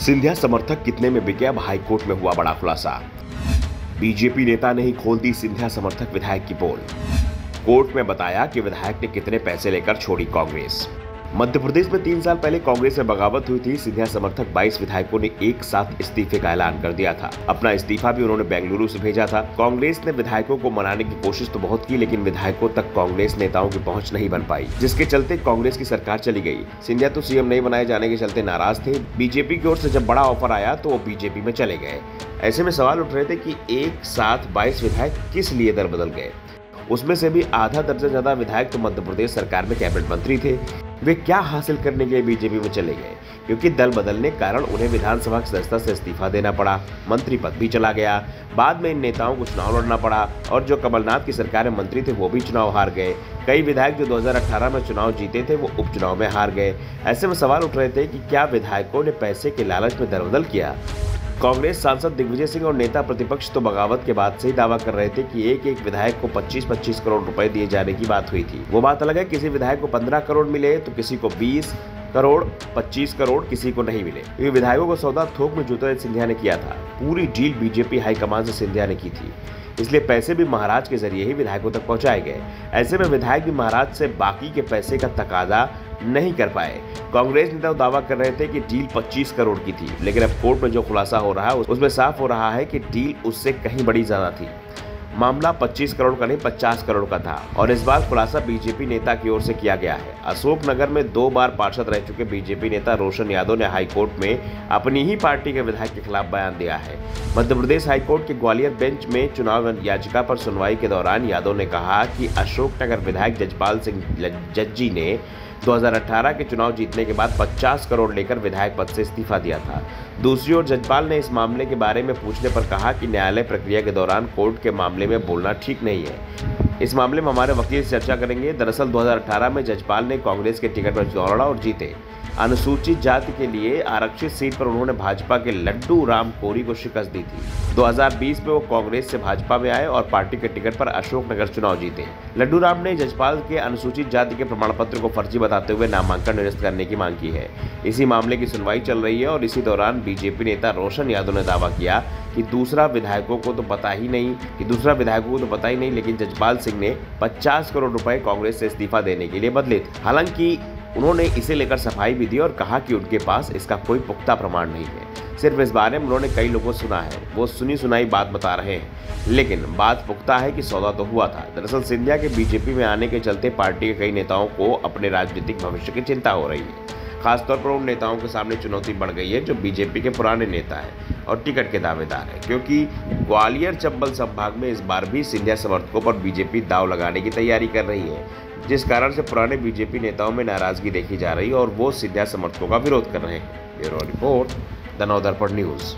सिंधिया समर्थक कितने में बिके, अब हाईकोर्ट में हुआ बड़ा खुलासा। बीजेपी नेता ने ही खोल दी सिंधिया समर्थक विधायक की पोल। कोर्ट में बताया कि विधायक ने कितने पैसे लेकर छोड़ी कांग्रेस। मध्य प्रदेश में 3 साल पहले कांग्रेस में बगावत हुई थी। सिंधिया समर्थक 22 विधायकों ने एक साथ इस्तीफे का ऐलान कर दिया था। अपना इस्तीफा भी उन्होंने बेंगलुरु से भेजा था। कांग्रेस ने विधायकों को मनाने की कोशिश तो बहुत की, लेकिन विधायकों तक कांग्रेस नेताओं की पहुंच नहीं बन पाई, जिसके चलते कांग्रेस की सरकार चली गई। सिंधिया तो सीएम नहीं बनाए जाने के चलते नाराज थे। बीजेपी की ओर से जब बड़ा ऑफर आया तो वो बीजेपी में चले गए। ऐसे में सवाल उठ रहे थे कि एक साथ 22 विधायक किस लिए दर बदल गए। उसमें से भी आधा दर्जन ज्यादा विधायक तो मध्य प्रदेश सरकार में कैबिनेट मंत्री थे। वे क्या हासिल करने के लिए बीजेपी में चले गए, क्योंकि दल बदलने के कारण उन्हें विधानसभा की सदस्यता से इस्तीफा देना पड़ा, मंत्री पद भी चला गया। बाद में इन नेताओं को चुनाव लड़ना पड़ा और जो कमलनाथ की सरकार में मंत्री थे वो भी चुनाव हार गए। कई विधायक जो 2018 में चुनाव जीते थे वो उपचुनाव में हार गए। ऐसे में सवाल उठ रहे थे कि क्या विधायकों ने पैसे के लालच में दरबदल किया। कांग्रेस सांसद दिग्विजय सिंह और नेता प्रतिपक्ष तो बगावत के बाद से ही दावा कर रहे थे कि एक एक विधायक को 25-25 करोड़ रुपए दिए जाने की बात हुई थी। वो बात अलग है, किसी विधायक को 15 करोड़ मिले तो किसी को 20 करोड़, 25 करोड़ किसी को नहीं मिले। ये विधायकों को सौदा थोक में ज्योतिरादित्य सिंधिया ने किया था। पूरी डील बीजेपी हाईकमान से सिंधिया ने की थी, इसलिए पैसे भी महाराज के जरिए ही विधायकों तक पहुंचाए गए। ऐसे में विधायक भी महाराज से बाकी के पैसे का तकाजा नहीं कर पाए। कांग्रेस नेता दावा कर रहे थे कि डील 25 करोड़ की थी, लेकिन अब कोर्ट में जो खुलासा हो रहा है उसमें साफ हो रहा है कि डील उससे कहीं बड़ी ज्यादा थी। मामला 25 करोड़ का नहीं 50 करोड़ का था और इस बार खुलासा बीजेपी नेता की ओर से किया गया है। अशोकनगर में 2 बार पार्षद रह चुके बीजेपी नेता रोशन यादव ने हाईकोर्ट में अपनी ही पार्टी के विधायक के खिलाफ बयान दिया है। मध्य प्रदेश हाईकोर्ट के ग्वालियर बेंच में चुनाव याचिका पर सुनवाई के दौरान यादव ने कहा कि अशोकनगर विधायक जजपाल सिंह जज्जी ने 2018 के चुनाव जीतने के बाद 50 करोड़ लेकर विधायक पद से इस्तीफा दिया था। दूसरी ओर जजपाल ने इस मामले के बारे में पूछने पर कहा कि न्यायालय प्रक्रिया के दौरान कोर्ट के मामले में बोलना ठीक नहीं है। इस मामले में हमारे वकील से चर्चा करेंगे। दरअसल 2018 में जजपाल ने कांग्रेस के टिकट पर चुनाव लड़ा और जीते। अनुसूचित जाति के लिए आरक्षित सीट पर उन्होंने भाजपा के लड्डू राम कोरी को शिकस्त दी थी। 2020 में वो कांग्रेस से भाजपा में आए और पार्टी के टिकट पर अशोकनगर चुनाव जीते। लड्डू राम ने जजपाल के अनुसूचित जाति के प्रमाण पत्र को फर्जी बताते हुए नामांकन निरस्त करने की मांग की है। इसी मामले की सुनवाई चल रही है और इसी दौरान बीजेपी नेता रोशन यादव ने दावा किया कि दूसरा विधायकों को तो पता ही नहीं, लेकिन जजपाल सिंह ने 50 करोड़ रुपए कांग्रेस से इस्तीफा देने के लिए बदले थे। हालांकि उन्होंने इसे लेकर सफाई भी दी और कहा कि उनके पास इसका कोई पुख्ता प्रमाण नहीं है। सिर्फ इस बारे में उन्होंने कई लोगों से सुना है, वो सुनी सुनाई बात बता रहे हैं, लेकिन बात पुख्ता है कि सौदा तो हुआ था। दरअसल सिंधिया के बीजेपी में आने के चलते पार्टी के कई नेताओं को अपने राजनीतिक भविष्य की चिंता हो रही है। खासतौर पर उन नेताओं के सामने चुनौती बढ़ गई है जो बीजेपी के पुराने नेता हैं और टिकट के दावेदार हैं, क्योंकि ग्वालियर चंबल संभाग में इस बार भी सिंधिया समर्थकों पर बीजेपी दांव लगाने की तैयारी कर रही है, जिस कारण से पुराने बीजेपी नेताओं में नाराजगी देखी जा रही है और वो सिंधिया समर्थकों का विरोध कर रहे हैं। Bureau report, the Navdarpan news.